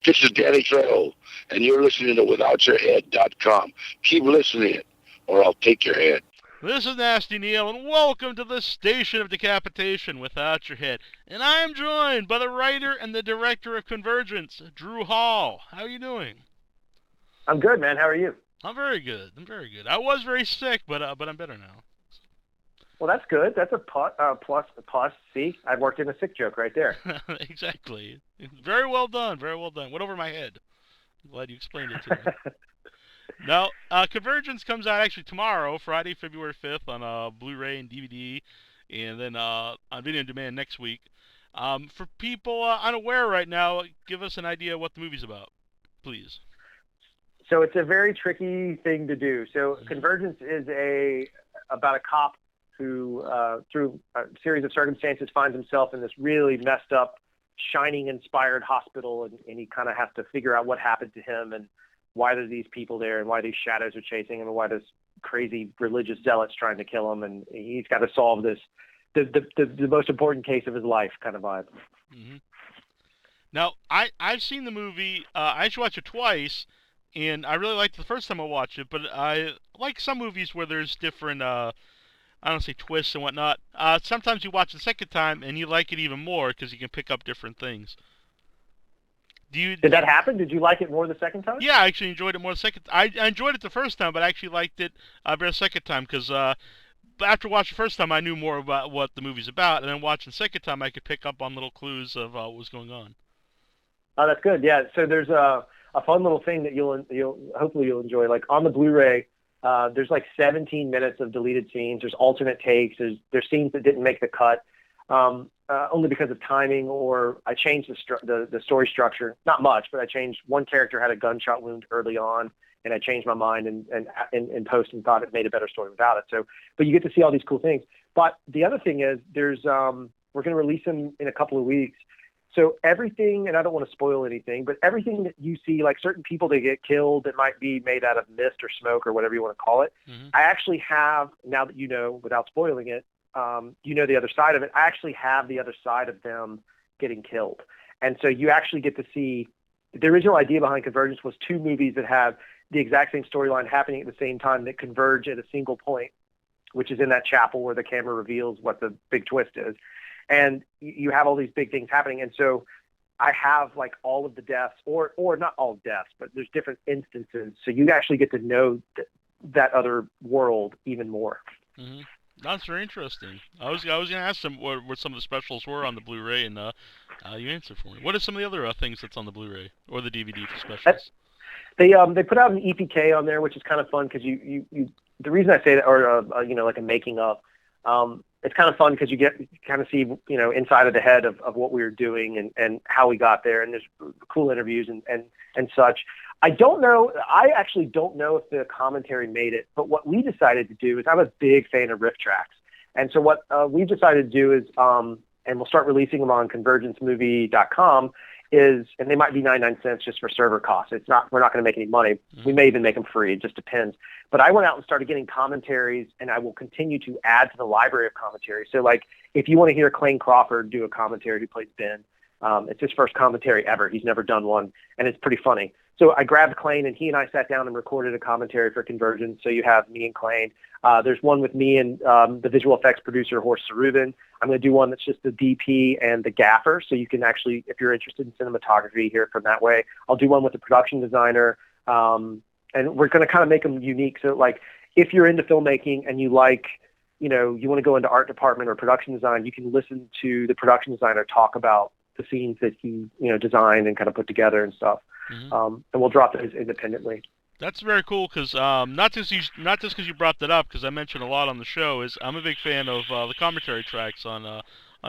This is Danny Trejo, and you're listening to WithoutYourHead.com. Keep listening, or I'll take your head. This is Nasty Neal, and welcome to the Station of Decapitation Without Your Head. And I am joined by the writer and the director of Convergence, Drew Hall. How are you doing? I'm good, man. How are you? I'm very good. I was very sick, but I'm better now. Well, that's good. That's a plus. See, I worked in a sick joke right there. Exactly. Very well done. Very well done. Went over my head. I'm glad you explained it to me. Now, Convergence comes out actually tomorrow, Friday, February 5th, on Blu-ray and DVD, and then on video on demand next week. For people unaware right now, give us an idea what the movie's about, please. So it's a very tricky thing to do. So Convergence is about a cop who, through a series of circumstances, finds himself in this really messed up, Shining-inspired hospital, and he kind of has to figure out what happened to him and why there's these people there and why these shadows are chasing him and why there's crazy religious zealots trying to kill him, and he's got to solve this, the most important case of his life kind of vibe. Mm-hmm. Now, I've seen the movie. I actually watched it twice, and I really liked it the first time I watched it, but I like some movies where there's different, I don't say twists and whatnot. Sometimes you watch it the second time and you like it even more because you can pick up different things. Did that happen? Did you like it more the second time? Yeah, I actually enjoyed it more the second. I enjoyed it the first time, but I actually liked it better the second time because after watching the first time, I knew more about what the movie's about, and then watching the second time, I could pick up on little clues of what was going on. Oh, that's good. Yeah. So there's a fun little thing that you'll hopefully you'll enjoy. Like on the Blu-ray, there's like 17 minutes of deleted scenes. There's alternate takes. There's scenes that didn't make the cut. Only because of timing, or I changed the story structure. Not much, but I changed. One character had a gunshot wound early on, and I changed my mind and in post and thought it made a better story without it. So, but you get to see all these cool things. But the other thing is, we're going to release them in a couple of weeks. So everything, and I don't want to spoil anything, but everything that you see, like certain people that get killed that might be made out of mist or smoke or whatever you want to call it, I actually have, now that you know, without spoiling it, you know the other side of it. I actually have the other side of them getting killed. And so you actually get to see, the original idea behind Convergence was two movies that have the exact same storyline happening at the same time that converge at a single point, which is in that chapel where the camera reveals what the big twist is. And you have all these big things happening. And so I have like all of the deaths, or not all deaths, but there's different instances. So you actually get to know that other world even more. Mm-hmm. That's very interesting. I was going to ask them what some of the specials were on the Blu-ray, and you answered for me. What are some of the other things that's on the Blu-ray or the DVD for specials? They put out an EPK on there, which is kind of fun because you the reason I say that, or like a making of, it's kind of fun because you kind of see inside of the head of what we were doing and how we got there, and there's cool interviews and such. I actually don't know if the commentary made it, but what we decided to do is, I'm a big fan of riff tracks. And so what we decided to do is, and we'll start releasing them on convergencemovie.com, and they might be 99 cents just for server costs. We're not going to make any money. We may even make them free. It just depends. But I went out and started getting commentaries, and I will continue to add to the library of commentary. So like, if you want to hear Clayne Crawford do a commentary, who plays Ben, it's his first commentary ever. He's never done one, and it's pretty funny. So I grabbed Clayne, and he and I sat down and recorded a commentary for Convergence. So you have me and Clayne. There's one with me and the visual effects producer, Horst Sarubin. I'm going to do one that's just the DP and the gaffer. So you can actually, if you're interested in cinematography, hear it from that way. I'll do one with the production designer. And we're going to kind of make them unique. So like, if you're into filmmaking and you like, you want to go into art department or production design, you can listen to the production designer talk about the scenes that he, designed and kind of put together and stuff. Mm-hmm. And we'll drop those independently. That's very cool because not just because you brought that up, because I mentioned a lot on the show, is I'm a big fan of the commentary tracks on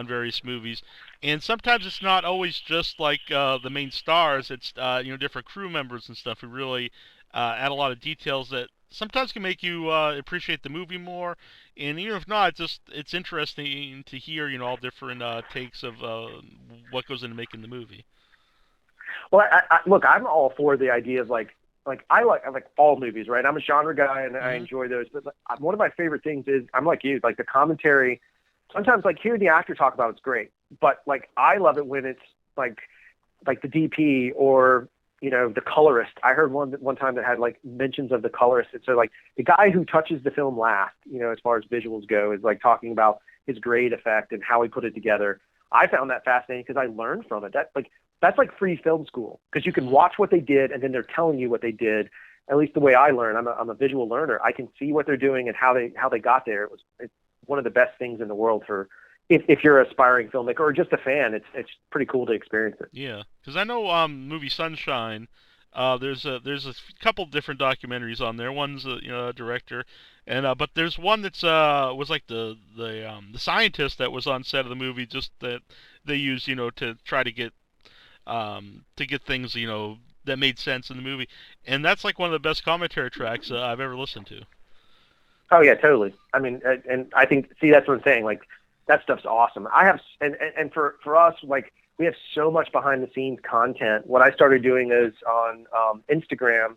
various movies, and sometimes it's not always just like the main stars. It's different crew members and stuff who really add a lot of details that sometimes can make you appreciate the movie more. And even if not, it's interesting to hear all different takes of what goes into making the movie. Well, look, I'm all for the idea of like I like all movies, right? I'm a genre guy and I enjoy those. But one of my favorite things is, I'm like you, like the commentary. Sometimes like hearing the actor talk about it's great, but like I love it when it's like like the DP or the colorist. I heard one time that had like mentions of the colorist. And so like the guy who touches the film last, as far as visuals go, is like talking about his grade effect and how he put it together. I found that fascinating because I learned from it. That's like free film school, because you can watch what they did and then they're telling you what they did. At least the way I learn, I'm a visual learner. I can see what they're doing and how they got there. It's one of the best things in the world for if you're an aspiring filmmaker or just a fan. It's pretty cool to experience it. Yeah, because I know movie Sunshine. There's a couple different documentaries on there. One's a director, and but there's one that's was like the scientist that was on set of the movie, just that they used to try to get things that made sense in the movie, and that's like one of the best commentary tracks I've ever listened to. Oh yeah, totally. I mean, and I think, see, that's what I'm saying. Like, that stuff's awesome. I have, and for us, like, we have so much behind the scenes content. What I started doing is on Instagram.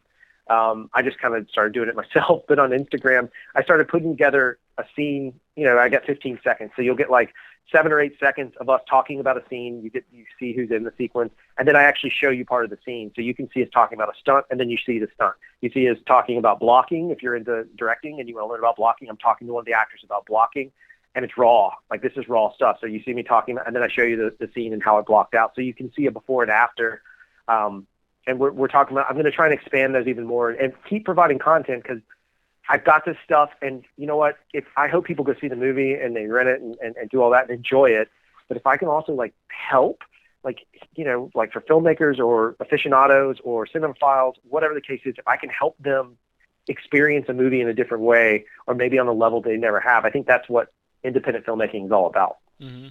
I just kind of started doing it myself, but on Instagram, I started putting together a scene. I get 15 seconds, so you'll get like 7 or 8 seconds of us talking about a scene. You see who's in the sequence, and then I actually show you part of the scene, so you can see us talking about a stunt, and then you see the stunt. You see us talking about blocking. If you're into directing and you want to learn about blocking, I'm talking to one of the actors about blocking, and it's raw. Like, this is raw stuff. So you see me talking, and then I show you the scene and how it blocked out, so you can see a before and after. And we're talking about. I'm going to try and expand those even more and keep providing content, because I've got this stuff, and you know what? I hope people go see the movie and they rent it and do all that and enjoy it. But if I can also like help, like for filmmakers or aficionados or cinephiles, whatever the case is, if I can help them experience a movie in a different way, or maybe on a level they never have, I think that's what independent filmmaking is all about. Mm-hmm.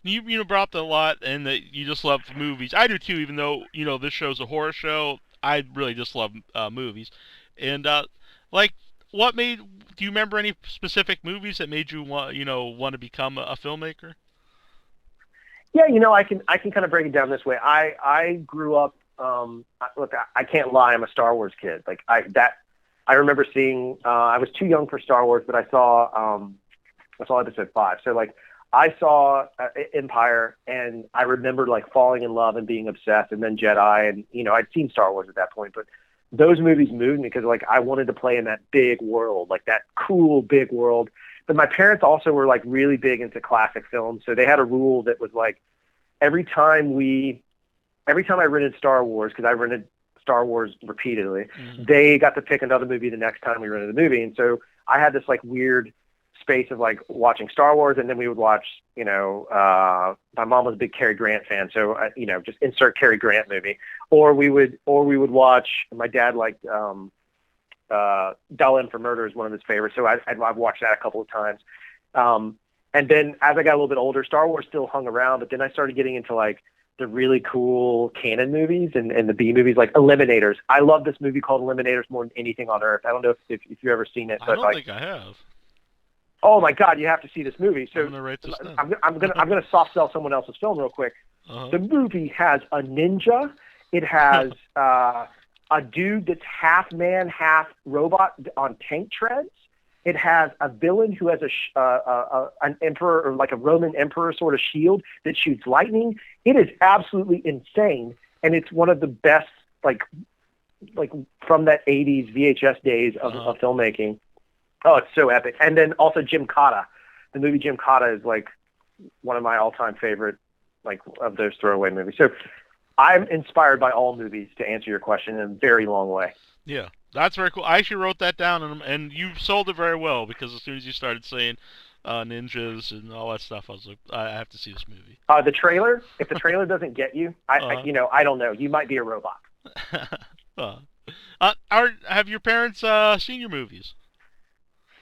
You brought up a lot, and that you just love movies. I do too, even though this show's a horror show. I really just love movies, and like, what made? Do you remember any specific movies that made you want to become a filmmaker? Yeah, I can kind of break it down this way. I grew up. Look, I can't lie. I'm a Star Wars kid. Like, I remember seeing. I was too young for Star Wars, but I saw Episode 5. So like, I saw Empire, and I remember like falling in love and being obsessed, and then Jedi, and I'd seen Star Wars at that point, but those movies moved me because like I wanted to play in that big world, like that cool big world. But my parents also were like really big into classic films, so they had a rule that was like every time I rented Star Wars, because I rented Star Wars repeatedly, they got to pick another movie the next time we rented the movie, and so I had this like weird space of like watching Star Wars, and then we would watch, my mom was a big Cary Grant fan, so just insert Cary Grant movie, or we would watch. My dad liked Dial M for Murder is one of his favorites, so I've watched that a couple of times. And then as I got a little bit older, Star Wars still hung around, but then I started getting into like the really cool canon movies and the B movies, like Eliminators. I love this movie called Eliminators more than anything on earth. I don't know if you've ever seen it. But I don't think I have. Oh my God, you have to see this movie. So I'm gonna write this down. I'm gonna soft sell someone else's film real quick. Uh-huh. The movie has a ninja. It has a dude that's half man, half robot on tank treads. It has a villain who has an emperor, or like a Roman emperor sort of shield that shoots lightning. It is absolutely insane, and it's one of the best like from that 80s VHS days of filmmaking. Oh, it's so epic. And then also Jim Cotta. The movie Jim Cotta is like one of my all-time favorite, like, of those throwaway movies. So I'm inspired by all movies, to answer your question, in a very long way. Yeah, that's very cool. I actually wrote that down, and you sold it very well, because as soon as you started saying ninjas and all that stuff, I was like, I have to see this movie. The trailer, if the trailer doesn't get you, I don't know. You might be a robot. Have your parents seen your movies?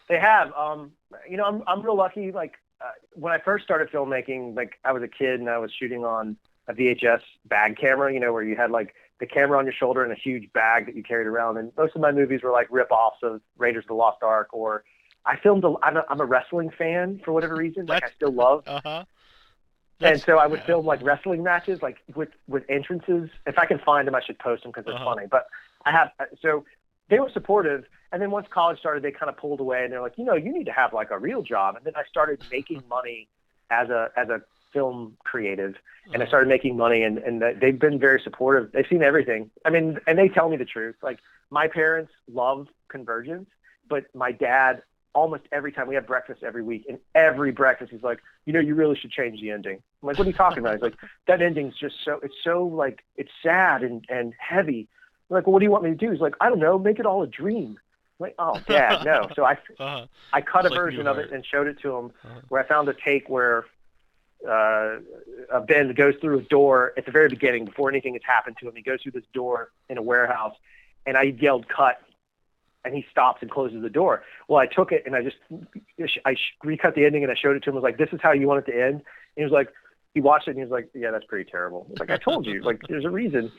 They have. I'm real lucky. Like, when I first started filmmaking, like, I was a kid and I was shooting on a VHS bag camera, where you had like the camera on your shoulder and a huge bag that you carried around. And most of my movies were like rip-offs of Raiders of the Lost Ark, or I filmed. I'm a wrestling fan for whatever reason. Like, I still love. And so I would film like wrestling matches, like with entrances. If I can find them, I should post them because they're funny. But so they were supportive. And then once college started, they kind of pulled away, and they're like, you need to have like a real job. And then I started making money as a film creative, and I started making money, and they've been very supportive. They've seen everything. I mean, and they tell me the truth. Like, my parents love Convergence, but my dad, almost every time we have breakfast every week, and every breakfast he's like, you really should change the ending. I'm like, what are you talking about? He's like, that ending's just so like, it's sad and heavy. I'm like, well, what do you want me to do? He's like, I don't know, make it all a dream. I'm like, oh, Dad, no. So I cut a version of it and showed it to him, where I found a take where Ben goes through a door at the very beginning before anything has happened to him. He goes through this door in a warehouse, and I yelled cut, and he stops and closes the door. Well, I took it and I recut the ending, and I showed it to him. I was like, this is how you want it to end? And he was like, he watched it and he was like, yeah, that's pretty terrible. I was like, I told you, like, there's a reason.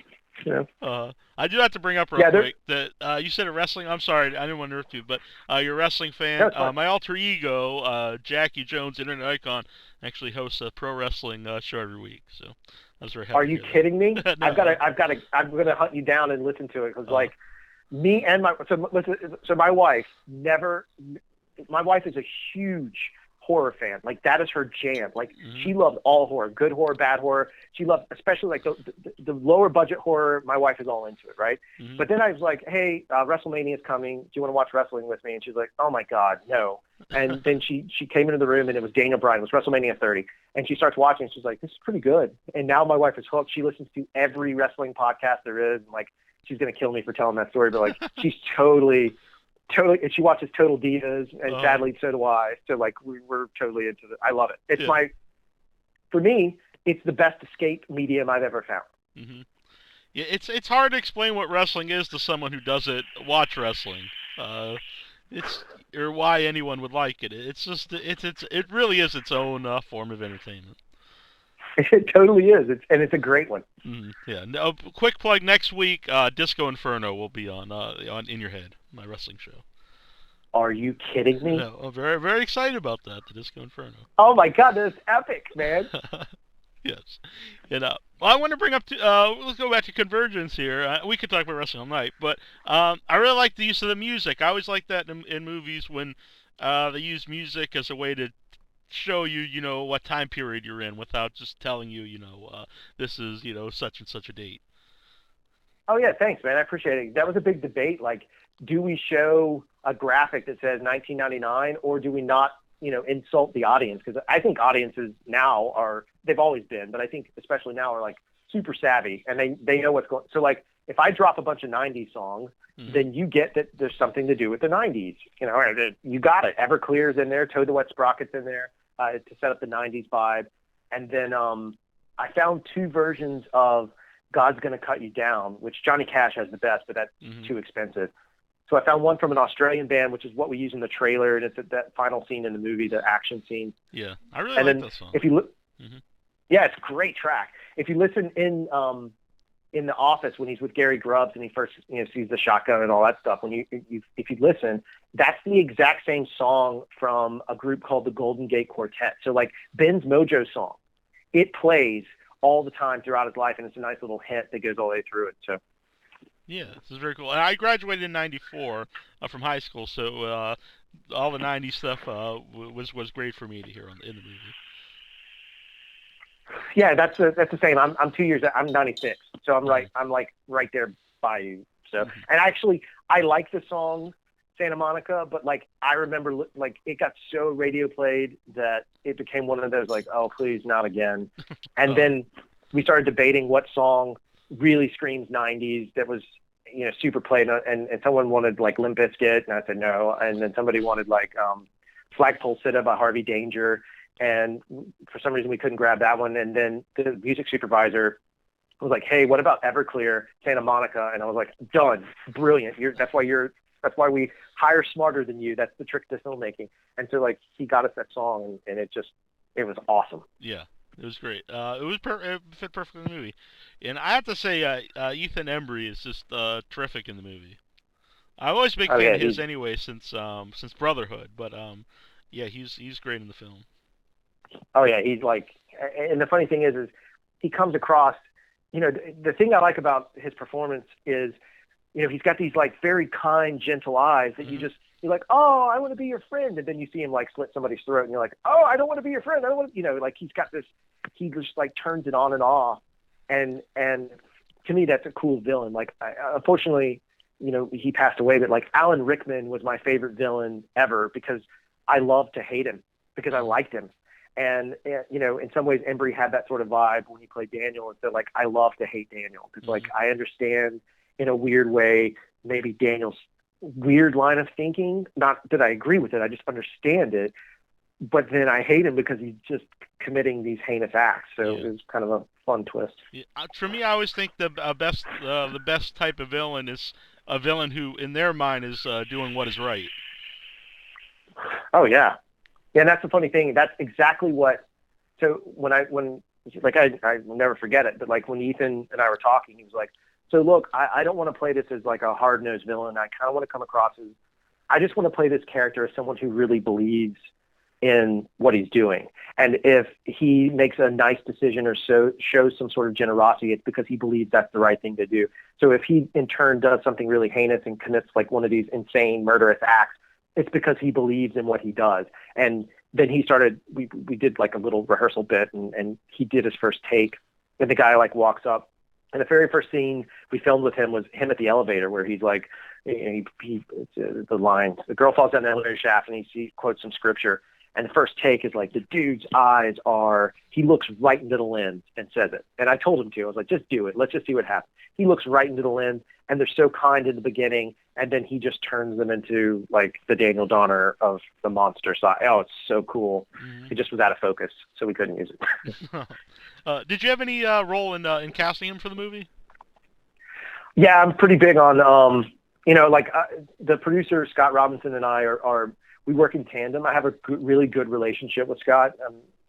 You know? I do have to bring up real quick that you said a wrestling. I'm sorry, I didn't want to interrupt you, but you're a wrestling fan. My alter ego, Jackie Jones, Internet Icon, actually hosts a pro wrestling show every week. So I was very happy. Are you kidding me? No. I'm gonna hunt you down and listen to it, because like me and my wife my wife is a huge horror fan. Like, that is her jam. Like, she loves all horror, good horror, bad horror. She loves, especially like the lower budget horror. My wife is all into it, right? But then I was like, hey, WrestleMania is coming. Do you want to watch wrestling with me? And she's like, oh my God, no. And then she came into the room, and it was Daniel Bryan. It was WrestleMania 30. And she starts watching, and she's like, this is pretty good. And now my wife is hooked. She listens to every wrestling podcast there is. And like, she's going to kill me for telling that story, but like, she's totally, and she watches Total Divas, and sadly, so do I. So like, we're totally into it. I love it. It's for me, it's the best escape medium I've ever found. Yeah, it's hard to explain what wrestling is to someone who doesn't watch wrestling. Or why anyone would like it. It's just, it really is its own form of entertainment. It totally is. It's a great one. Yeah. No, quick plug: next week, Disco Inferno will be on In Your Head, my wrestling show. Are you kidding me? No, I'm very, very excited about that. The Disco Inferno. Oh my God, that's epic, man. Yes. And well, I want to bring up let's go back to Convergence here. We could talk about wrestling all night, but I really like the use of the music. I always like that in movies when they use music as a way to show you, what time period you're in without just telling you, this is, such and such a date. Oh yeah, thanks, man. I appreciate it. That was a big debate. Like, do we show a graphic that says 1999, or do we not, insult the audience? Because I think audiences now they've always been, but I think especially now are like super savvy, and they know what's going. So like, if I drop a bunch of 90s songs, then you get that there's something to do with the 90s. You got it. Everclear's in there, Toad the Wet Sprocket's in there to set up the 90s vibe. And then I found two versions of God's Gonna Cut You Down, which Johnny Cash has the best, but that's too expensive. So I found one from an Australian band, which is what we use in the trailer, and it's at that final scene in the movie, the action scene. Yeah, I really like that song. If you yeah, it's a great track. If you listen in The Office when he's with Gary Grubbs and he first sees the shotgun and all that stuff, if you listen, that's the exact same song from a group called the Golden Gate Quartet. So like Ben's Mojo song, it plays all the time throughout his life, and it's a nice little hint that goes all the way through it. So. Yeah, this is very cool. And I graduated in '94 from high school, so all the '90s stuff was great for me to hear in the movie. Yeah, that's the same. I'm 2 years. I'm 96, so I'm right. I'm like right there by you. So, and actually, I like the song Santa Monica, but like I remember, like it got so radio played that it became one of those like, oh please, not again. And then we started debating what song really screams 90s that was super played, and someone wanted like Limp Bizkit, and I said no, and then somebody wanted like Flagpole Sitta by Harvey Danger, and for some reason we couldn't grab that one. And then the music supervisor was like, hey, what about Everclear, Santa Monica? And I was like, done, brilliant. That's why we hire smarter than you. That's the trick to filmmaking. And so like he got us that song, and it was awesome. Yeah. It was great. It fit perfectly in the movie, and I have to say, Ethan Embry is just terrific in the movie. I've always been a big fan of his anyway since Brotherhood, but yeah, he's great in the film. Oh yeah, he's like, and the funny thing is he comes across. The thing I like about his performance is, he's got these like very kind, gentle eyes that you're like, oh, I want to be your friend. And then you see him like slit somebody's throat and you're like, oh, I don't want to be your friend. I don't want to, like he's got this he just like turns it on and off, and to me that's a cool villain. Like unfortunately, he passed away, but like Alan Rickman was my favorite villain ever because I loved to hate him because I liked him. And in some ways, Embry had that sort of vibe when he played Daniel. And so, like, I love to hate Daniel because, like, I understand in a weird way maybe Daniel's weird line of thinking. Not that I agree with it, I just understand it. But then I hate him because he's just committing these heinous acts. So it was kind of a fun twist. Yeah. For me, I always think the best type of villain is a villain who, in their mind, is doing what is right. Oh yeah. Yeah, and that's the funny thing. That's exactly what. So when I will never forget it. But like when Ethan and I were talking, he was like, "So look, I don't want to play this as like a hard nosed villain. I kind of want to come across as, I just want to play this character as someone who really believes in what he's doing. And if he makes a nice decision or shows some sort of generosity, it's because he believes that's the right thing to do. So if he in turn does something really heinous and commits like one of these insane murderous acts, it's because he believes in what he does." And then he started, we did like a little rehearsal bit and he did his first take and the guy like walks up, and the very first scene we filmed with him was him at the elevator where he's like, the line, the girl falls down the elevator shaft and he quotes some scripture. And the first take is like, the dude's eyes are, he looks right into the lens and says it. And I told him to, I was like, just do it. Let's just see what happens. He looks right into the lens and they're so kind in the beginning. And then he just turns them into like the Daniel Donner of the monster side. Oh, it's so cool. It just was out of focus, so we couldn't use it. Did you have any role in casting him for the movie? Yeah, I'm pretty big on, the producer, Scott Robinson, and I we work in tandem. I have a really good relationship with Scott.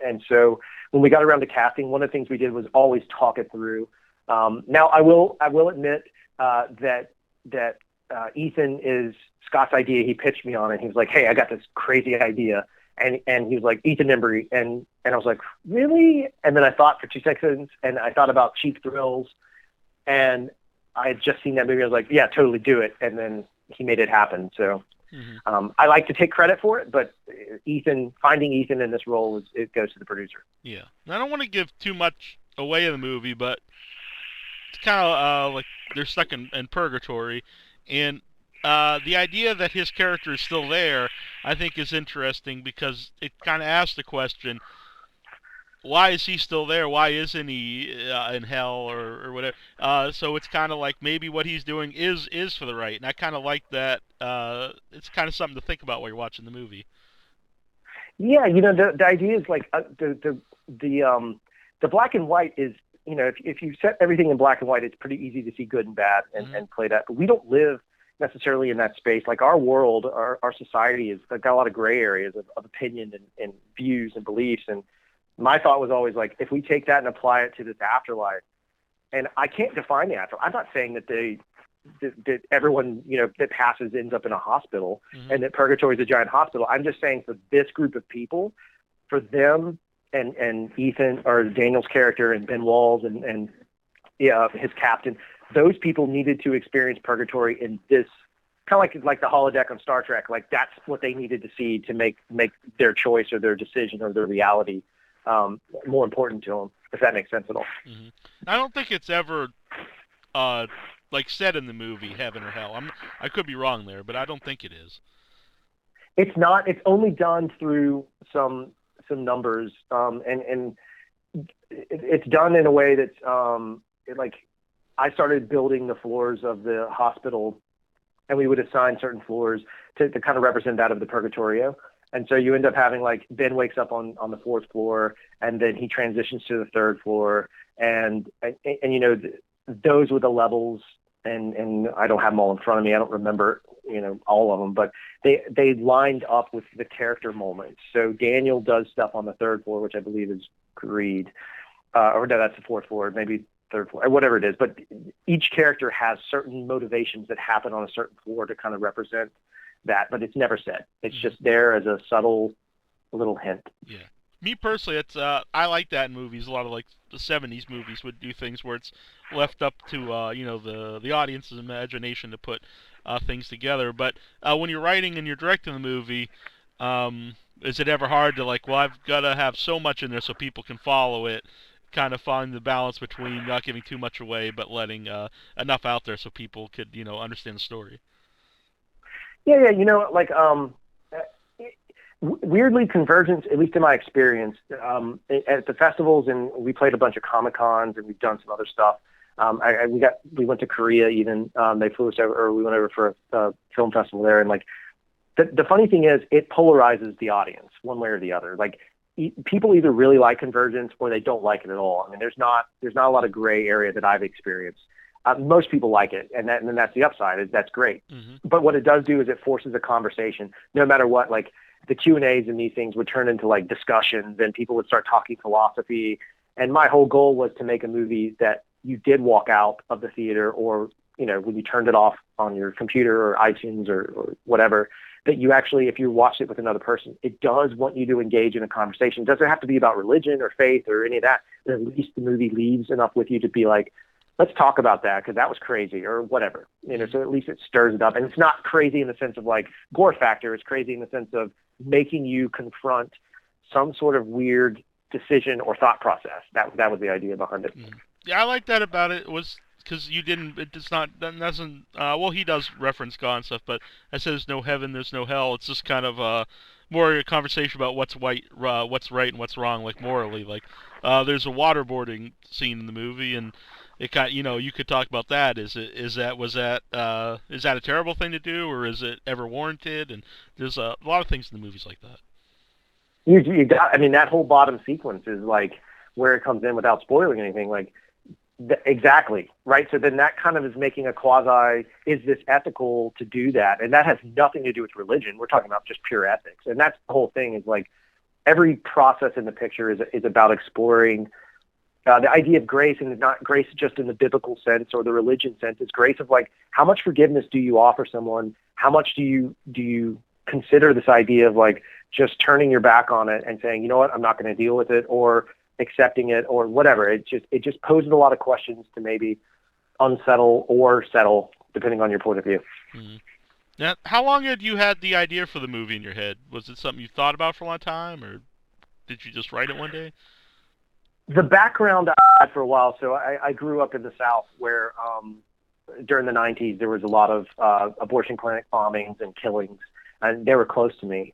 And so when we got around to casting, one of the things we did was always talk it through. Now I will admit that Ethan is Scott's idea. He pitched me on it. He was like, "Hey, I got this crazy idea." And he was like, "Ethan Embry." And I was like, "Really?" And then I thought for 2 seconds and I thought about Cheap Thrills, and I had just seen that movie. I was like, "Yeah, totally do it." And he made it happen. So I like to take credit for it, but finding Ethan in this role, it goes to the producer. Yeah. I don't want to give too much away in the movie, but it's kind of like they're stuck in purgatory, and the idea that his character is still there, I think, is interesting because it kind of asks the question, why is he still there? Why isn't he in hell or whatever? So it's kind of like maybe what he's doing is for the right, and I kind of like that. It's kind of something to think about while you're watching the movie. Yeah, the idea is like the black and white is, if you set everything in black and white, it's pretty easy to see good and bad and play that. But we don't live necessarily in that space. Like our world, our society has got a lot of gray areas of opinion and views and beliefs. And my thought was always like, if we take that and apply it to this afterlife, and I can't define the afterlife. I'm not saying that everyone, that passes ends up in a hospital and that purgatory is a giant hospital. I'm just saying for this group of people, for them and Ethan or Daniel's character and Ben Walls and his captain, those people needed to experience purgatory in this kind of like the holodeck on Star Trek. Like that's what they needed to see to make their choice or their decision or their reality more important to them, if that makes sense at all. I don't think it's ever like said in the movie heaven or hell. I could be wrong there, but I don't think it is. It's not. It's only done through some numbers, and it's done in a way that's like I started building the floors of the hospital, and we would assign certain floors to kind of represent that of the Purgatorio. And so you end up having like Ben wakes up on the 4th floor, and then he transitions to the 3rd floor, and those were the levels. And I don't have them all in front of me. I don't remember, all of them, but they lined up with the character moments. So Daniel does stuff on the 3rd floor, which I believe is greed, or no, that's the 4th floor, maybe 3rd floor, or whatever it is. But each character has certain motivations that happen on a certain floor to kind of represent that, but it's never said. It's just there as a subtle little hint. Yeah. Me personally, it's I like that in movies. A lot of like the '70s movies would do things where it's left up to the audience's imagination to put things together. But when you're writing and you're directing the movie, Is it ever hard to like, well, I've got to have so much in there so people can follow it, kind of find the balance between not giving too much away but letting enough out there so people could, understand the story? Yeah, like weirdly, Convergence, at least in my experience, at the festivals, and we played a bunch of Comic Cons, and we've done some other stuff. We went to Korea even. They flew us over, or we went over for a film festival there, and like the funny thing is, it polarizes the audience one way or the other. Like people either really like Convergence or they don't like it at all. I mean, there's not a lot of gray area that I've experienced. Most people like it, and then that's the upside. That's great. Mm-hmm. But what it does do is it forces a conversation. No matter what, like the Q&As in these things would turn into like discussions, and people would start talking philosophy. And my whole goal was to make a movie that you did walk out of the theater, or when you turned it off on your computer or iTunes or whatever, that you actually, if you watched it with another person, it does want you to engage in a conversation. It doesn't have to be about religion or faith or any of that. But at least the movie leaves enough with you to be like, let's talk about that because that was crazy or whatever. So at least it stirs it up. And it's not crazy in the sense of like gore factor. It's crazy in the sense of making you confront some sort of weird decision or thought process. That was the idea behind it. Yeah, I like that about it. Was because you didn't. It does not. That doesn't. Well, he does reference God and stuff, but I said there's no heaven, there's no hell. It's just kind of more a conversation about what's right, and what's wrong, like morally. Like there's a waterboarding scene in the movie, and it got you could talk about that. Is that a terrible thing to do, or is it ever warranted? And there's a lot of things in the movies like that. You got. I mean, that whole bottom sequence is like where it comes in without spoiling anything. Like. Exactly. Right. So then that kind of is making a quasi, is this ethical to do that? And that has nothing to do with religion. We're talking about just pure ethics. And that's the whole thing is like every process in the picture is about exploring the idea of grace, and it's not grace just in the biblical sense or the religion sense. It's grace of like, how much forgiveness do you offer someone? How much do you consider this idea of like just turning your back on it and saying, you know what, I'm not going to deal with it, or accepting it or whatever. It just poses a lot of questions to maybe unsettle or settle, depending on your point of view. Mm-hmm. Now, how long had you had the idea for the movie in your head? Was it something you thought about for a long time, or did you just write it one day? The background I had for a while. So I grew up in the South where during the 90s, there was a lot of abortion clinic bombings and killings, and they were close to me.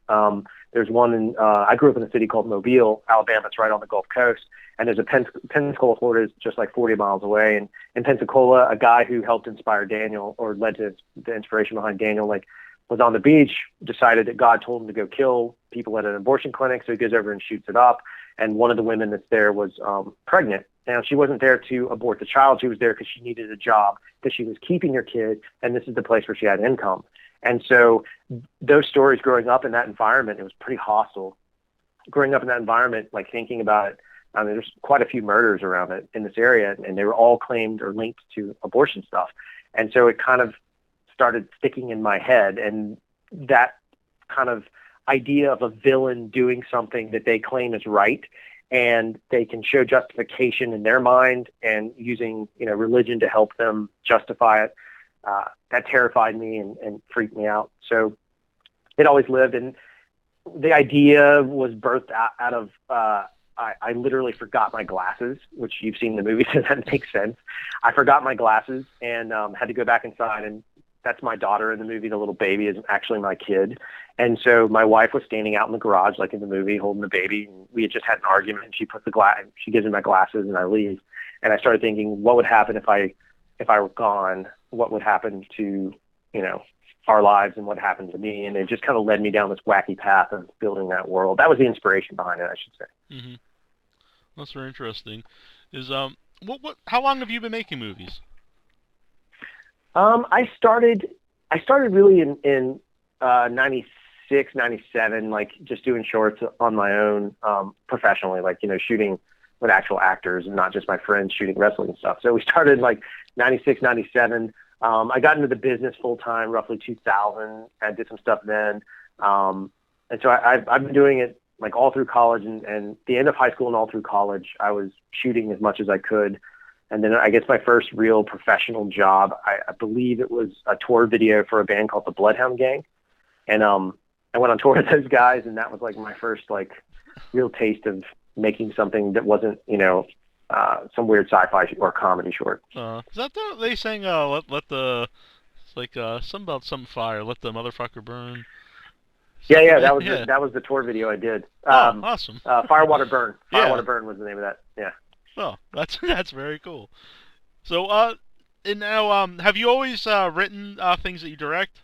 There's one in, I grew up in a city called Mobile, Alabama. It's right on the Gulf Coast. And there's a Pensacola, Florida is just like 40 miles away. And in Pensacola, a guy who helped inspire Daniel, or led to the inspiration behind Daniel, like was on the beach, decided that God told him to go kill people at an abortion clinic. So he goes over and shoots it up. And one of the women that's there was pregnant. Now, she wasn't there to abort the child. She was there because she needed a job, because she was keeping her kid. And this is the place where she had income. And so those stories growing up in that environment, it was pretty hostile. Growing up in that environment, like thinking about it, I mean, there's quite a few murders around it in this area, and they were all claimed or linked to abortion stuff. And so it kind of started sticking in my head, and that kind of idea of a villain doing something that they claim is right, and they can show justification in their mind and using, religion to help them justify it. That terrified me and freaked me out. So it always lived. And the idea was birthed out of, I literally forgot my glasses, which you've seen in the movie, so that makes sense. I forgot my glasses and had to go back inside. And that's my daughter in the movie. The little baby is actually my kid. And so my wife was standing out in the garage, like in the movie, holding the baby. And we had just had an argument, and she gives me my glasses, and I leave. And I started thinking, what would happen if I were gone? What would happen to, our lives, and what happened to me? And it just kind of led me down this wacky path of building that world. That was the inspiration behind it, I should say. Mm-hmm. That's very interesting. Is how long have you been making movies? I started really in 96, 97, like just doing shorts on my own, professionally, like, shooting with actual actors and not just my friends shooting wrestling and stuff. So we started like 96, 97. I got into the business full time, roughly 2000. I did some stuff then. And so I've been doing it like all through college and the end of high school and all through college. I was shooting as much as I could. And then I guess my first real professional job, I believe it was a tour video for a band called the Bloodhound Gang. And I went on tour with those guys, and that was like my first like real taste of making something that wasn't, some weird sci-fi or comedy short. Is that they saying let the it's like something about some fire, let the motherfucker burn. Is Yeah, that the yeah, name? Yeah. that was the tour video I did. Oh, awesome. Firewater Burn. Yeah. Firewater Burn was the name of that. Yeah. Oh, that's very cool. So and now have you always written things that you direct?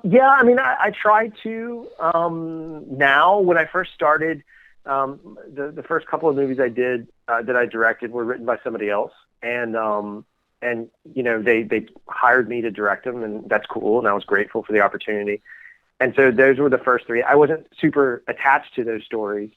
Yeah, I mean, I try to now. When I first started, the first couple of movies I did that I directed were written by somebody else, and they hired me to direct them, and that's cool, and I was grateful for the opportunity. And so those were the first three. I wasn't super attached to those stories,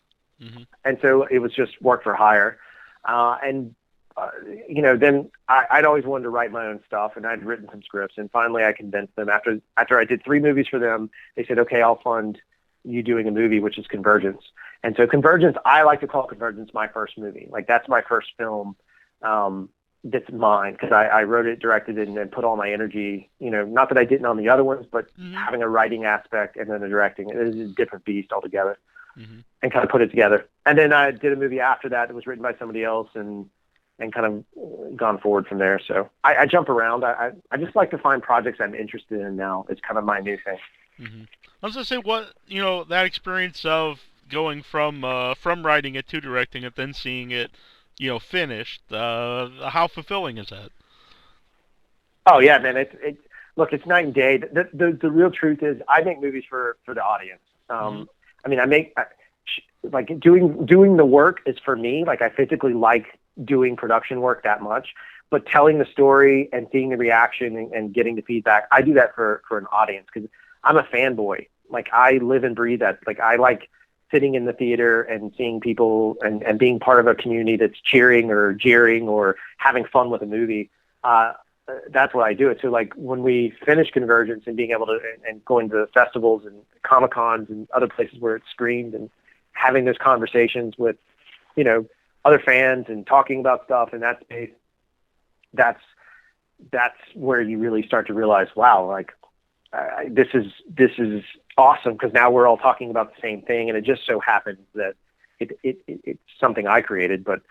and so it was just work for hire. And then I'd always wanted to write my own stuff, and I'd written some scripts, and finally I convinced them after I did 3 movies for them. They said, "Okay, I'll fund you doing a movie," which is Convergence. And so Convergence, I like to call Convergence my first movie. Like that's my first film that's mine because I wrote it, directed it, and put all my energy. Not that I didn't on the other ones, but having a writing aspect and then a directing, it is a different beast altogether. And kind of put it together. And then I did a movie after that was written by somebody else and kind of gone forward from there. So I jump around. I just like to find projects I'm interested in now. It's kind of my new thing. I was gonna say what that experience of going from writing it to directing it, then seeing it, finished. How fulfilling is that? Oh yeah, man. It's night and day. The real truth is I make movies for the audience. I mean, like doing the work is for me. Like I physically like doing production work that much, but telling the story and seeing the reaction and getting the feedback, I do that for an audience because I'm a fanboy. Like I live and breathe that. Like I like sitting in the theater and seeing people and being part of a community that's cheering or jeering or having fun with a movie. That's what I do it. So like when we finish Convergence and being able to and going to festivals and Comic-Cons and other places where it's screened and having those conversations with, other fans and talking about stuff in that space, that's where you really start to realize, wow, like this is awesome because now we're all talking about the same thing, and it just so happens that it's something I created, but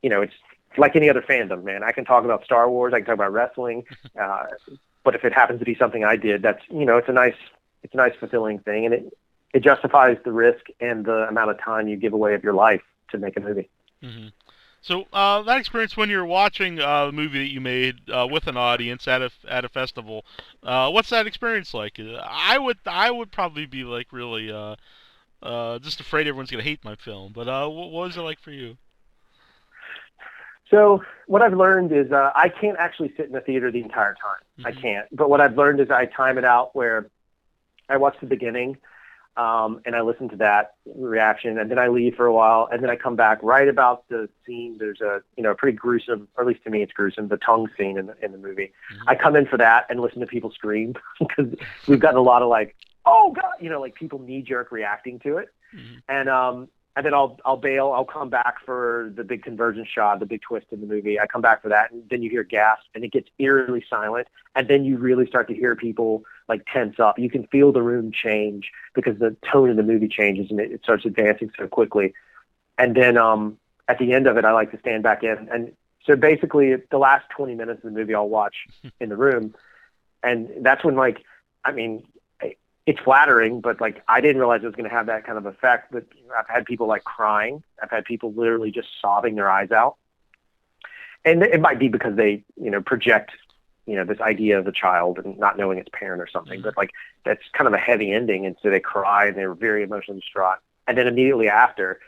it's like any other fandom, man. I can talk about Star Wars, I can talk about wrestling, but if it happens to be something I did, that's it's a nice fulfilling thing, and it justifies the risk and the amount of time you give away of your life to make a movie. So that experience when you're watching the movie that you made with an audience at a festival, what's that experience like? I would probably be like really just afraid everyone's gonna hate my film. But what was it like for you? So what I've learned is I can't actually sit in the theater the entire time. I can't. But what I've learned is I time it out where I watch the beginning. And I listen to that reaction, and then I leave for a while, and then I come back right about the scene. There's a pretty gruesome, or at least to me it's gruesome, the tongue scene in the movie. I come in for that and listen to people scream because we've gotten a lot of like, oh god, like people knee jerk reacting to it, and then I'll bail. I'll come back for the big convergence shot, the big twist in the movie. I come back for that, and then you hear gasps, and it gets eerily silent, and then you really start to hear people like tense up. You can feel the room change because the tone of the movie changes, and it starts advancing so quickly. And then at the end of it, I like to stand back in, and so basically the last 20 minutes of the movie I'll watch in the room, and that's when it's flattering, but like I didn't realize it was going to have that kind of effect. But I've had people like crying. I've had people literally just sobbing their eyes out, and it might be because they project this idea of a child and not knowing its parent or something. But like that's kind of a heavy ending, and so they cry and they're very emotionally distraught. And then immediately after,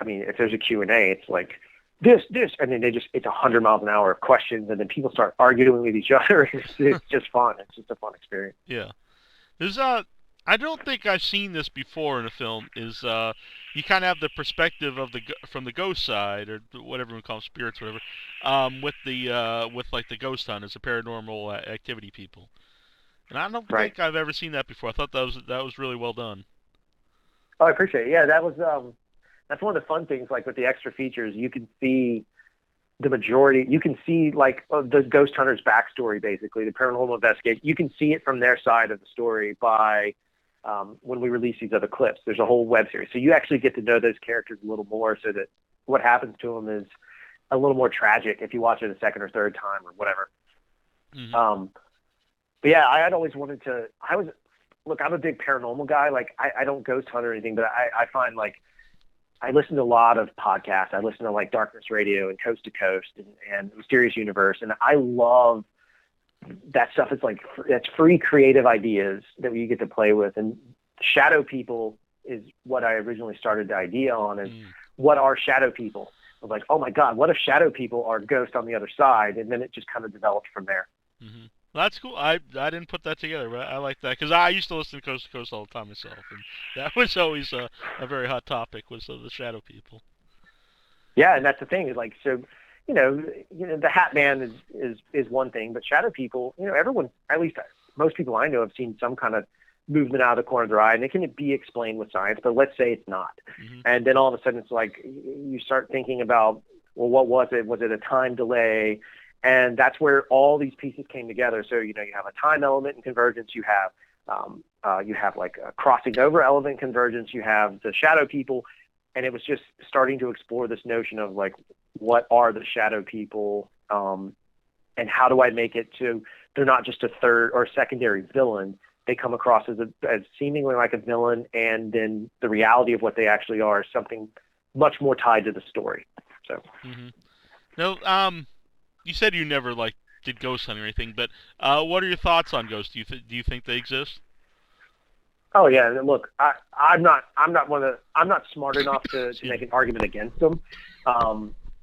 if there's a Q&A, it's like this, and then it's 100 miles an hour of questions, and then people start arguing with each other. It's just fun. It's just a fun experience. Yeah. There's I don't think I've seen this before in a film. Is you kind of have the perspective of from the ghost side or whatever we call them, spirits, whatever, with like the ghost hunters, the paranormal activity people. And I don't think I've ever seen that before. I thought that was really well done. Oh, I appreciate it. Yeah, that was that's one of the fun things. Like with the extra features, you can see the majority, you can see like the ghost hunter's backstory, basically the paranormal investigator. You can see it from their side of the story by when we release these other clips. There's a whole web series, so you actually get to know those characters a little more. So that what happens to them is a little more tragic if you watch it a second or third time or whatever. Mm-hmm. But yeah, I had always wanted to. Look, I'm a big paranormal guy. Like I don't ghost hunt or anything, but I find like I listen to a lot of podcasts. I listen to like Darkness Radio and Coast to Coast and Mysterious Universe, and I love that stuff. It's like it's free creative ideas that you get to play with. And shadow people is what I originally started the idea on. Is what are shadow people? I was like, oh my God, what if shadow people are ghosts on the other side? And then it just kind of developed from there. Mm-hmm. Well, that's cool. I didn't put that together, but I like that because I used to listen to Coast all the time myself, and that was always a very hot topic was the shadow people. Yeah, and that's the thing is like so. The Hat Man is one thing, but shadow people, everyone, at least most people I know, have seen some kind of movement out of the corner of their eye, and it can be explained with science, but let's say it's not. Mm-hmm. And then all of a sudden it's like you start thinking about, well, what was it? Was it a time delay? And that's where all these pieces came together. So, you have a time element in Convergence, you have like a crossing over element in Convergence, you have the shadow people, and it was just starting to explore this notion of like, what are the shadow people, and how do I make it to they're not just a third or secondary villain. They come across as seemingly like a villain, and then the reality of what they actually are is something much more tied to the story. So, Now, you said you never did ghost hunting or anything, but what are your thoughts on ghosts? Do you think they exist? Oh yeah, and look, I'm not smart enough to make an argument against them.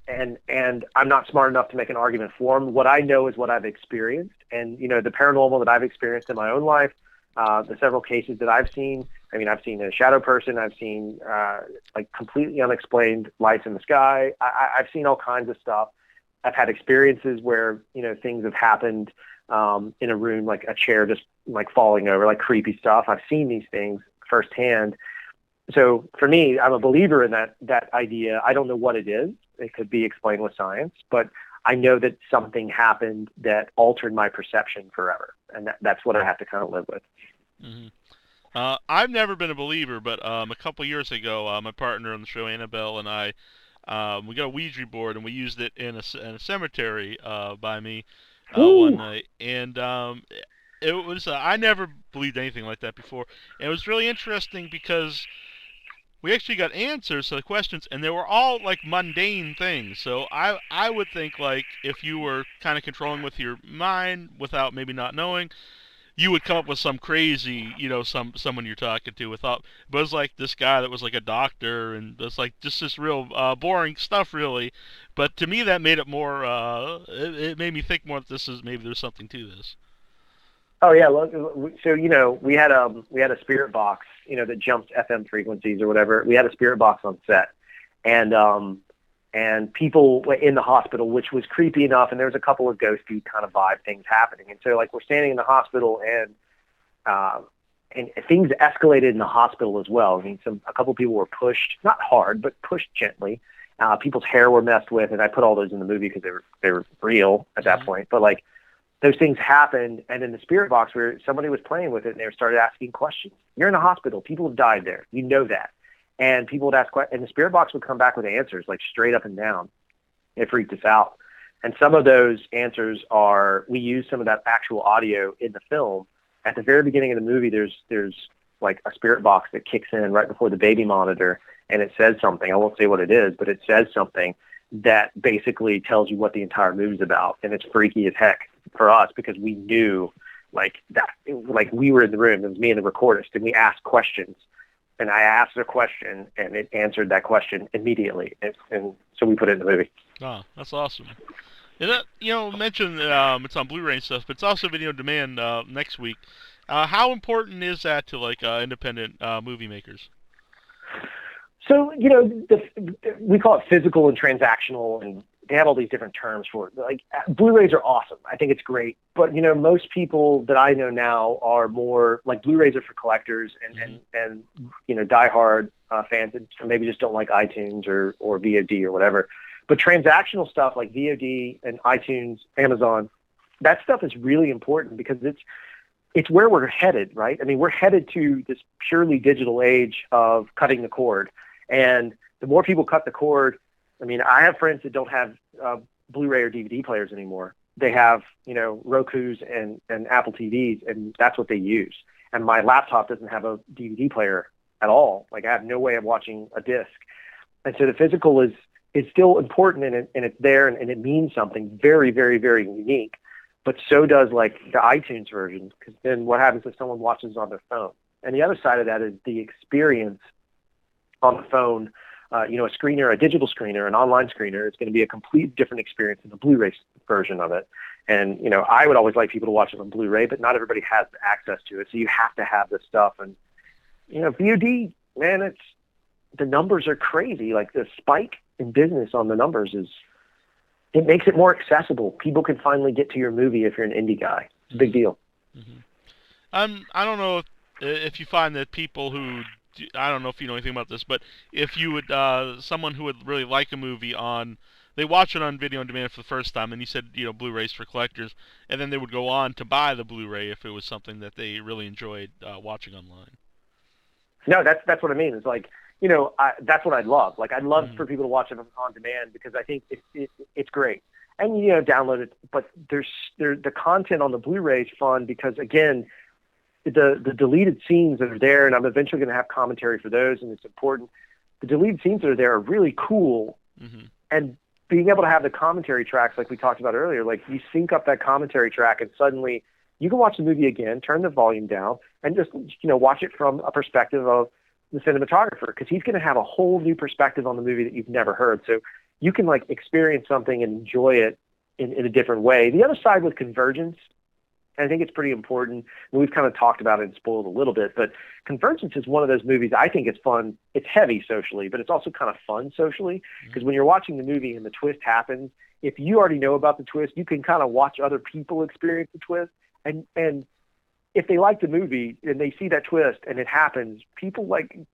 And I'm not smart enough to make an argument for them. What I know is what I've experienced, and the paranormal that I've experienced in my own life, the several cases that I've seen. I mean, I've seen a shadow person. I've seen like completely unexplained lights in the sky. I've seen all kinds of stuff. I've had experiences where things have happened in a room, like a chair just like falling over, like creepy stuff. I've seen these things firsthand. So for me, I'm a believer in that idea. I don't know what it is. It could be explained with science, but I know that something happened that altered my perception forever, and that's what I have to kind of live with. Mm-hmm. I've never been a believer, but a couple years ago, my partner on the show, Annabelle, and I, we got a Ouija board, and we used it in a cemetery by me one night, and it was I never believed anything like that before. And it was really interesting because we actually got answers to the questions, and they were all like mundane things. So I would think like if you were kind of controlling with your mind without maybe not knowing, you would come up with some crazy, someone you're talking to without. But it was like this guy that was like a doctor, and it's like just this real boring stuff, really. But to me, that made it more. It made me think more that maybe there's something to this. Oh yeah, so we had a spirit box, that jumps FM frequencies or whatever. We had a spirit box on set, and people in the hospital, which was creepy enough, and there was a couple of ghosty kind of vibe things happening. And so like we're standing in the hospital, and things escalated in the hospital as well. I mean, a couple of people were pushed, not hard, but pushed gently. People's hair were messed with, and I put all those in the movie because they were real at that point. But like, those things happened, and in the spirit box where somebody was playing with it, and they started asking questions. You're in a hospital. People have died there. You know that. And people would ask questions, and the spirit box would come back with answers, like straight up and down. It freaked us out. And some of those answers we use some of that actual audio in the film. At the very beginning of the movie, there's like a spirit box that kicks in right before the baby monitor, and it says something. I won't say what it is, but it says something that basically tells you what the entire movie's about. And it's freaky as heck for us because we knew like that, like we were in the room. It was me and the recordist, and we asked questions, and I asked a question, and it answered that question immediately. And so we put it in the movie. Oh, that's awesome. And that, mention it's on Blu-ray and stuff, but it's also video on demand next week. How important is that to like independent movie makers? So, we call it physical and transactional, and they have all these different terms for it. Like, Blu-rays are awesome. I think it's great. But, most people that I know now are more like Blu-rays are for collectors and diehard fans that maybe just don't like iTunes or VOD or whatever. But transactional stuff like VOD and iTunes, Amazon, that stuff is really important because it's where we're headed, right? I mean, we're headed to this purely digital age of cutting the cord. And the more people cut the cord, I mean, I have friends that don't have Blu-ray or DVD players anymore. They have, Rokus and Apple TVs, and that's what they use. And my laptop doesn't have a DVD player at all. Like, I have no way of watching a disc. And so the physical is still important, and it's there, and it means something very, very, very unique. But so does like the iTunes version, because then what happens if someone watches on their phone? And the other side of that is the experience on the phone. A screener, a digital screener, an online screener, it's going to be a complete different experience than the Blu-ray version of it. And, I would always like people to watch it on Blu-ray, but not everybody has access to it. So you have to have this stuff. And, VOD, man, the numbers are crazy. Like the spike in business on the numbers it makes it more accessible. People can finally get to your movie if you're an indie guy. It's a big deal. Mm-hmm. I don't know if you find that people who, I don't know if you know anything about this, but if you would, someone who would really like a movie they watch it on video on demand for the first time, and you said, Blu-rays for collectors, and then they would go on to buy the Blu-ray if it was something that they really enjoyed watching online. No, that's what I mean. It's like, that's what I'd love. Like, I'd love for people to watch it on demand because I think it's great. And, download it. But the content on the Blu-ray is fun because, again, the deleted scenes that are there, and I'm eventually going to have commentary for those, and it's important. The deleted scenes that are there are really cool. Mm-hmm. And being able to have the commentary tracks like we talked about earlier, like you sync up that commentary track and suddenly you can watch the movie again, turn the volume down, and just, watch it from a perspective of the cinematographer, because he's going to have a whole new perspective on the movie that you've never heard. So you can like experience something and enjoy it in a different way. The other side with Convergence, I think it's pretty important. And we've kind of talked about it and spoiled a little bit, but Convergence is one of those movies I think it's fun. It's heavy socially, but it's also kind of fun socially, because when you're watching the movie and the twist happens, if you already know about the twist, you can kind of watch other people experience the twist. And if they like the movie and they see that twist and it happens, people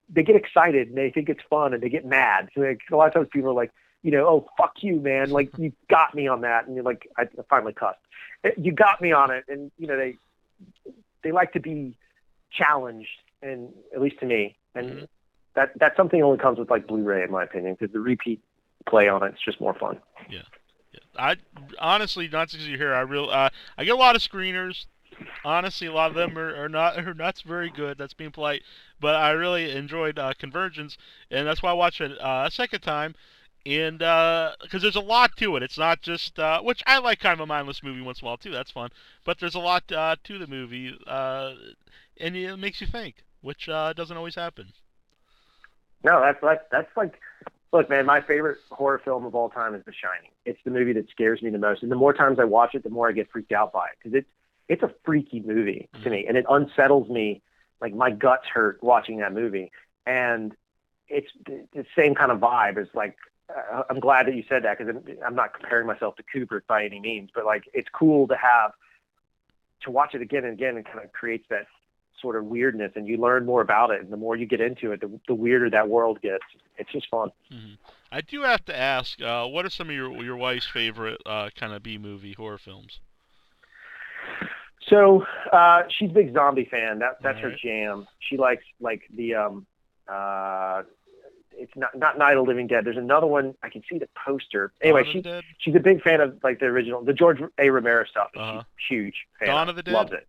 they get excited and they think it's fun and they get mad. So a lot of times people are like, oh, fuck you, man. Like, you got me on that. And you're like, I finally cussed. You got me on it. And, they like to be challenged, and at least to me. And that's something that only comes with like Blu-ray, in my opinion, because the repeat play on it's just more fun. Yeah. I honestly, not because you're here, I get a lot of screeners. Honestly, a lot of them are not very good. That's being polite, but I really enjoyed Convergence, and that's why I watched it a second time. And because there's a lot to it, it's not just which I like, kind of a mindless movie once in a while too. That's fun, but there's a lot to the movie, and it makes you think, which doesn't always happen. No, that's like. Look, man, my favorite horror film of all time is The Shining. It's the movie that scares me the most. And the more times I watch it, the more I get freaked out by it. Because it's a freaky movie to me. And it unsettles me. Like, my guts hurt watching that movie. And it's the same kind of vibe as, like, I'm glad that you said that, because I'm not comparing myself to Kubrick by any means. But, like, it's cool to watch it again and again, and kind of creates that sort of weirdness, and you learn more about it, and the more you get into it, the weirder that world gets. It's just fun. Mm-hmm. I do have to ask, what are some of your wife's favorite kind of B-movie horror films? So she's a big zombie fan. That's her jam. She likes the it's not Night of the Living Dead. There's another one. I can see the poster. Anyway, she's a big fan of like the original, the George A. Romero stuff. She's huge fan. Dawn of the Dead. Loves it.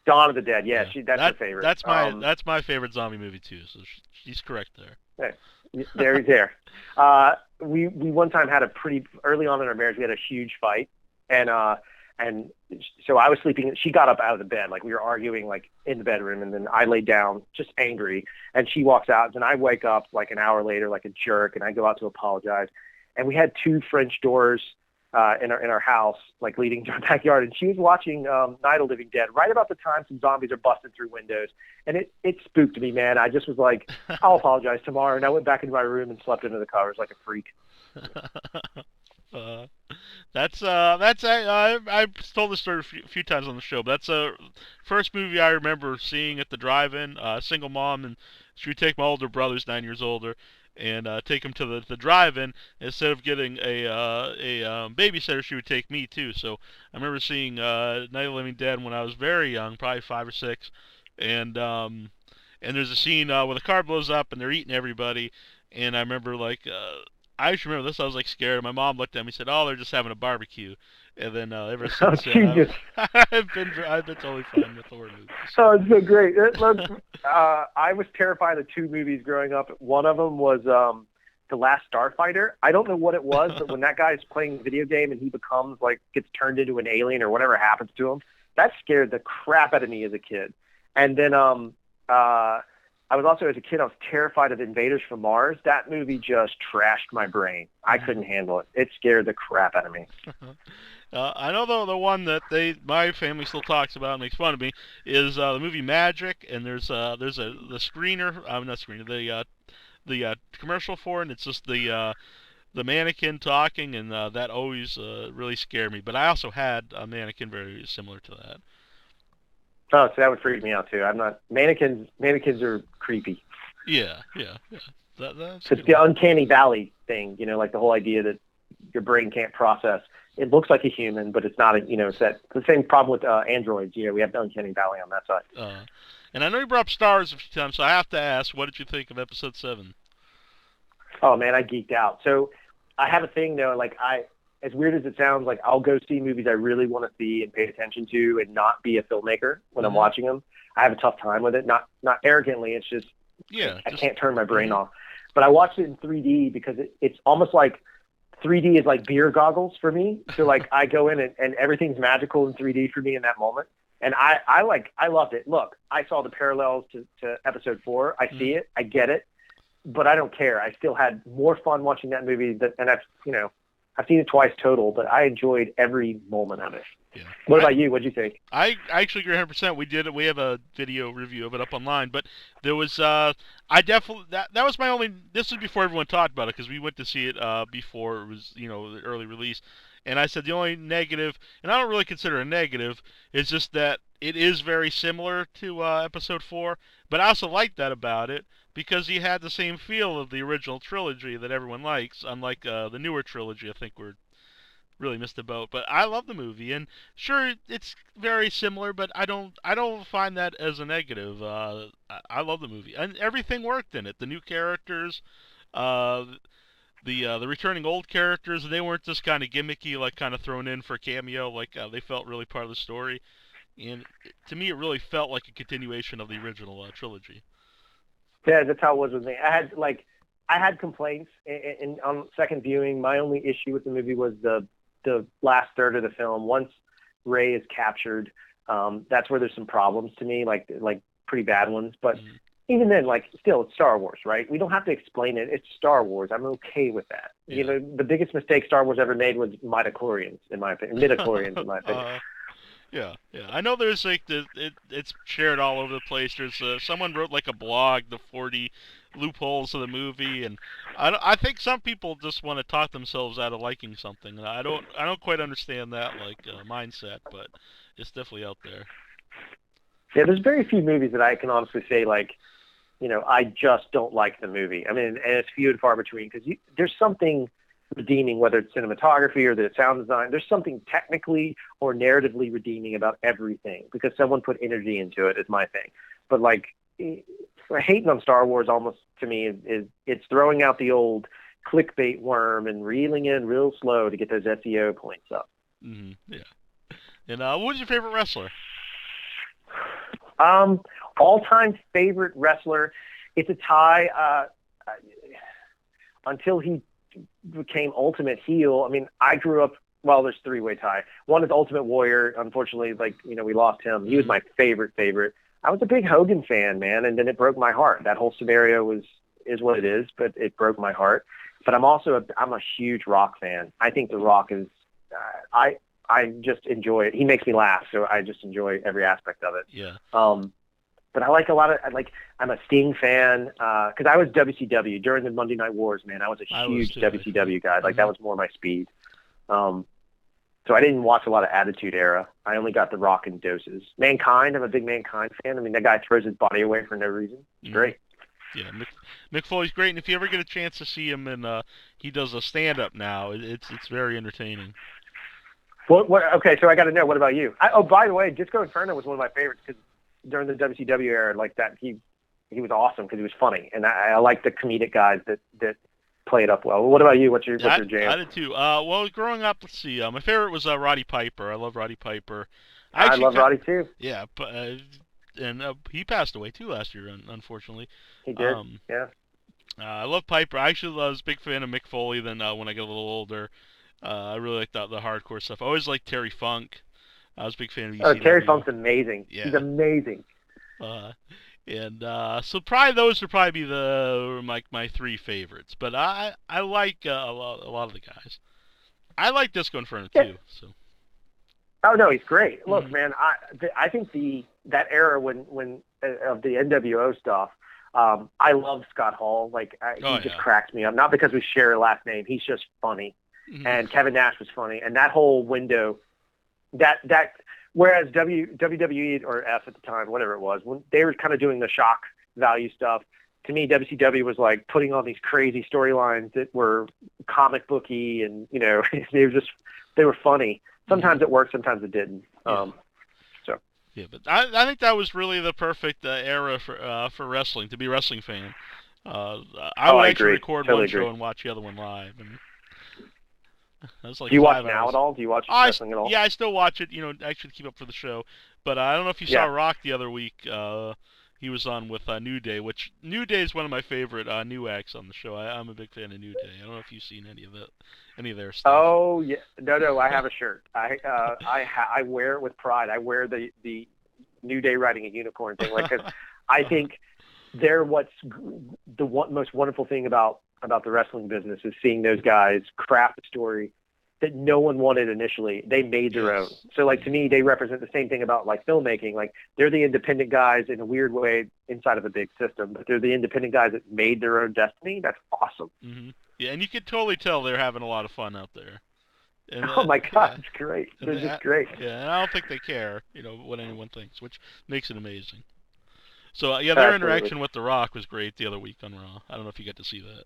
Dawn of the Dead, yeah. That's her favorite. That's my favorite zombie movie too. So she's correct there. There. We one time had pretty early on in our marriage. We had a huge fight, and so I was sleeping. She got up out of the bed, like we were arguing, like in the bedroom, and then I laid down, just angry. And she walks out, and I wake up like an hour later, like a jerk, and I go out to apologize. And we had 2 French doors in our house, like leading to our backyard, and she was watching Night of the Living Dead right about the time some zombies are busting through windows, and it spooked me, man. I just was like, I'll apologize tomorrow, and I went back into my room and slept under the covers like a freak. I've told this story a few times on the show, but that's the first movie I remember seeing at the drive-in. Single mom, and she would take my older brother, who's 9 years older. and take him to the drive-in. Instead of getting a babysitter, she would take me too. So I remember seeing Night of the Living Dead when I was very young, probably 5 or 6, and there's a scene where the car blows up and they're eating everybody, and I remember I actually remember this. I was like scared. My mom looked at me and said, "Oh, they're just having a barbecue." And then ever Oh, since then, Jesus. I've been totally fine with horror movies. Oh, it's so great. I was terrified of 2 movies growing up. One of them was The Last Starfighter. I don't know what it was, but when that guy's playing a video game and he becomes gets turned into an alien or whatever happens to him, that scared the crap out of me as a kid. And then I was also, as a kid, I was terrified of Invaders from Mars. That movie just trashed my brain. I couldn't handle it. It scared the crap out of me. I know the one that my family still talks about and makes fun of me is the movie Magic, and there's the screener, not screener, the commercial for it, and it's just the mannequin talking, and that always really scared me. But I also had a mannequin very similar to that. Oh, so that would freak me out too. I'm not mannequins. Mannequins are creepy. Yeah. That's it's the uncanny valley thing. Like the whole idea that your brain can't process. It looks like a human, but it's not. It's the same problem with androids. We have the uncanny valley on that side. And I know you brought up Star Wars a few times, so I have to ask, what did you think of Episode 7? Oh man, I geeked out. So I have a thing though. As weird as it sounds, I'll go see movies I really want to see and pay attention to, and not be a filmmaker when I'm watching them. I have a tough time with it. Not arrogantly. It's just I can't turn my brain off. But I watched it in 3D because it's almost like 3D is like beer goggles for me. So I go in and everything's magical in 3D for me in that moment. And I loved it. Look, I saw the parallels to Episode 4. I see it. I get it. But I don't care. I still had more fun watching that movie and I've seen it twice total, but I enjoyed every moment of it. Yeah. What about you? What'd you think? I actually agree 100%. We have a video review of it up online, but there was I definitely that was my only. This was before everyone talked about it because we went to see it before it was the early release, and I said the only negative, and I don't really consider it a negative, is just that it is very similar to Episode 4, but I also like that about it, because he had the same feel of the original trilogy that everyone likes, unlike the newer trilogy. I think we're really missed the boat. But I love the movie, and sure, it's very similar, but I don't find that as a negative. I love the movie, and everything worked in it. The new characters, uh, the returning old characters, they weren't just kind of gimmicky, kind of thrown in for a cameo. They felt really part of the story, and to me, it really felt like a continuation of the original trilogy. Yeah, that's how it was with me. I had complaints in on second viewing. My only issue with the movie was the last third of the film. Once Rey is captured, that's where there's some problems to me, like pretty bad ones. But even then, still, it's Star Wars, right? We don't have to explain it. It's Star Wars. I'm okay with that. Yeah. The biggest mistake Star Wars ever made was midichlorians, in my opinion. Midichlorians, in my opinion. Yeah. I know there's it's shared all over the place. There's someone wrote a blog, the 40 loopholes of the movie, and I think some people just want to talk themselves out of liking something, and I don't quite understand that mindset, but it's definitely out there. Yeah, there's very few movies that I can honestly say I just don't like the movie. I mean, and it's few and far between, because there's something redeeming, whether it's cinematography or the sound design. There's something technically or narratively redeeming about everything, because someone put energy into it, is my thing. But hating on Star Wars almost to me is it's throwing out the old clickbait worm and reeling in real slow to get those SEO points up. Mm-hmm. Yeah. And what was your favorite wrestler? All-time favorite wrestler. It's a tie until he became Ultimate Heel. I mean, I grew up. Well, there's three-way tie. One is Ultimate Warrior. Unfortunately, we lost him. He was my favorite. I was a big Hogan fan, man, and then it broke my heart. That whole scenario is what it is, but it broke my heart. But I'm a huge Rock fan. I think The Rock is. I just enjoy it. He makes me laugh, so I just enjoy every aspect of it. Yeah. But I like a lot of I'm a Sting fan because I was WCW during the Monday Night Wars. Man, I was a huge WCW guy. That was more my speed. So I didn't watch a lot of Attitude Era. I only got The Rock in doses. Mankind, I'm a big Mankind fan. I mean, that guy throws his body away for no reason. It's great. Yeah, Mick Foley's great, and if you ever get a chance to see him, and he does a stand-up now, it's very entertaining. What? Okay, so I got to know. What about you? Oh, by the way, Disco Inferno was one of my favorites because during the WCW era, like that, he was awesome because he was funny, and I like the comedic guys that play it up well. What about you? What's your jam? I did too. Well, growing up, let's see. My favorite was Roddy Piper. I love Roddy Piper. I I actually, love Roddy too. yeah, and he passed away too last year, unfortunately. He did. Um, Yeah. I love Piper. I actually was a big fan of Mick Foley. Then when I got a little older, I really liked the hardcore stuff. I always liked Terry Funk. I was a big fan of Oh, Terry ECW. Funk's amazing. Yeah. He's amazing. And so probably those would probably be my three favorites. But I like a lot of the guys. I like Disco Inferno too. So. Oh no, he's great. Look, man, I think that era when of the NWO stuff. I love Scott Hall. Like he just cracks me up. Not because we share a last name. He's just funny. Mm-hmm. And Kevin Nash was funny. And that whole window, that whereas WWE or F at the time, whatever it was, when they were kind of doing the shock value stuff. To me, WCW was like putting on these crazy storylines that were comic booky, and they were funny. Sometimes it worked, sometimes it didn't. Yeah. Yeah, but I think that was really the perfect era for wrestling, to be a wrestling fan. I would actually record one show and watch the other one live. And that was like Do you 5 watch hours. now at all? Do you watch wrestling at all? Yeah, I still watch it. Actually keep up for the show. But I don't know if you saw Rock the other week. He was on with New Day, which New Day is one of my favorite new acts on the show. I'm a big fan of New Day. I don't know if you've seen any of their stuff. Oh yeah, no, I have a shirt. I wear it with pride. I wear the New Day riding a unicorn thing, like, cause I think they're what's the most wonderful thing about the wrestling business is seeing those guys craft a story that no one wanted initially. They made their own. So like to me, they represent the same thing about like filmmaking. Like they're the independent guys in a weird way inside of a big system, but they're the independent guys that made their own destiny. That's awesome. Mm-hmm. Yeah, and you could totally tell they're having a lot of fun out there. And, oh my God, it's great. They're just great. Yeah, and I don't think they care, what anyone thinks, which makes it amazing. So their interaction with The Rock was great the other week on Raw. I don't know if you got to see that.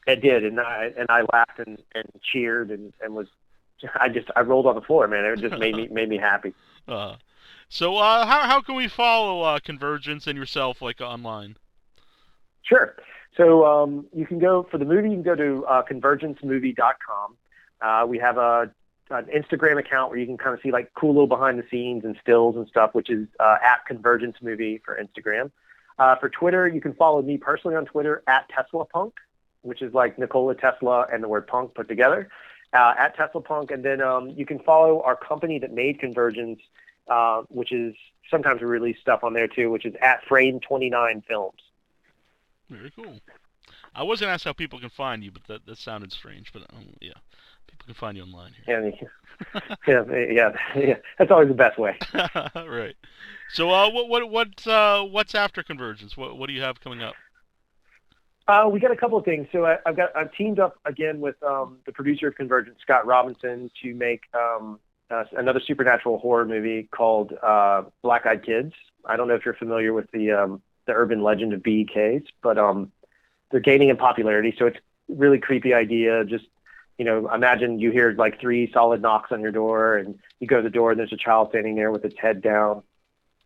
It did, and I laughed and cheered and was I rolled on the floor, man. It just made me happy. So how can we follow Convergence and yourself like online? Sure. So you can go for the movie. You can go to convergencemovie.com. We have an Instagram account where you can kind of see like cool little behind the scenes and stills and stuff, which is at Convergence Movie for Instagram. For Twitter, you can follow me personally on Twitter at TeslaPunk, which is like Nikola Tesla and the word punk put together, at TeslaPunk. And then you can follow our company that made Convergence, which is sometimes we release stuff on there too, which is at Frame29 Films. Very cool. I was going to ask how people can find you, but that sounded strange. But yeah, people can find you online here. Yeah. That's always the best way. Right. So what's after Convergence? What do you have coming up? We got a couple of things. So I've teamed up again with the producer of Convergence, Scott Robinson, to make another supernatural horror movie called Black Eyed Kids. I don't know if you're familiar with the urban legend of BEKs, but they're gaining in popularity. So it's a really creepy idea. Just imagine you hear like 3 solid knocks on your door, and you go to the door, and there's a child standing there with its head down,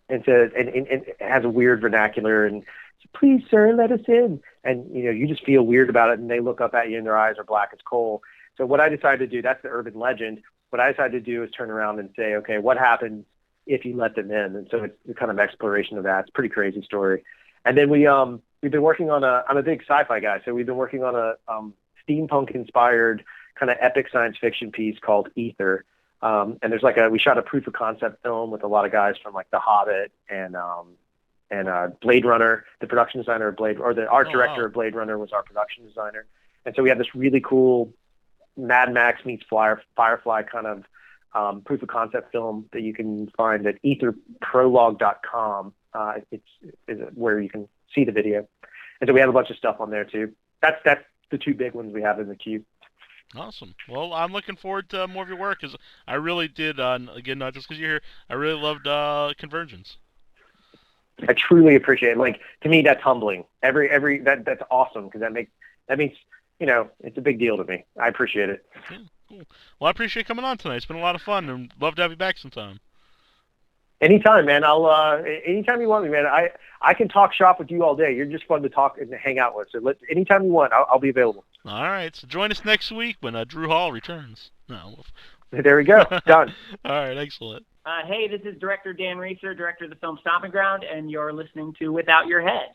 and says, and it has a weird vernacular, and please, sir, let us in. And, you just feel weird about it, and they look up at you, and their eyes are black as coal. So what I decided to do, that's the urban legend. What I decided to do is turn around and say, okay, what happens if you let them in? And so it's the kind of exploration of that. It's a pretty crazy story. And then we've been working on I'm a big sci-fi guy, so we've been working on a steampunk-inspired kind of epic science fiction piece called Ether. And there's we shot a proof of concept film with a lot of guys from like The Hobbit and Blade Runner. The production designer of the art director of Blade Runner was our production designer. And so we have this really cool Mad Max meets Firefly kind of proof of concept film that you can find at etherprologue.com. It's where you can see the video. And so we have a bunch of stuff on there too. That's the 2 big ones we have in the queue. Awesome. Well, I'm looking forward to more of your work, because I really did, again, not just because you're here, I really loved Convergence. I truly appreciate it. Like, to me, that's humbling. That's awesome, because that means, you know, it's a big deal to me. I appreciate it. Yeah, cool. Well, I appreciate coming on tonight. It's been a lot of fun, and love to have you back sometime. Anytime, man. Anytime you want me, man. I can talk shop with you all day. You're just fun to talk and hang out with. So anytime you want, I'll be available. All right. So join us next week when Drew Hall returns. No. There we go. Done. All right. Excellent. Hey, this is director Dan Reeser, director of the film Stomping Ground, and you're listening to Without Your Head.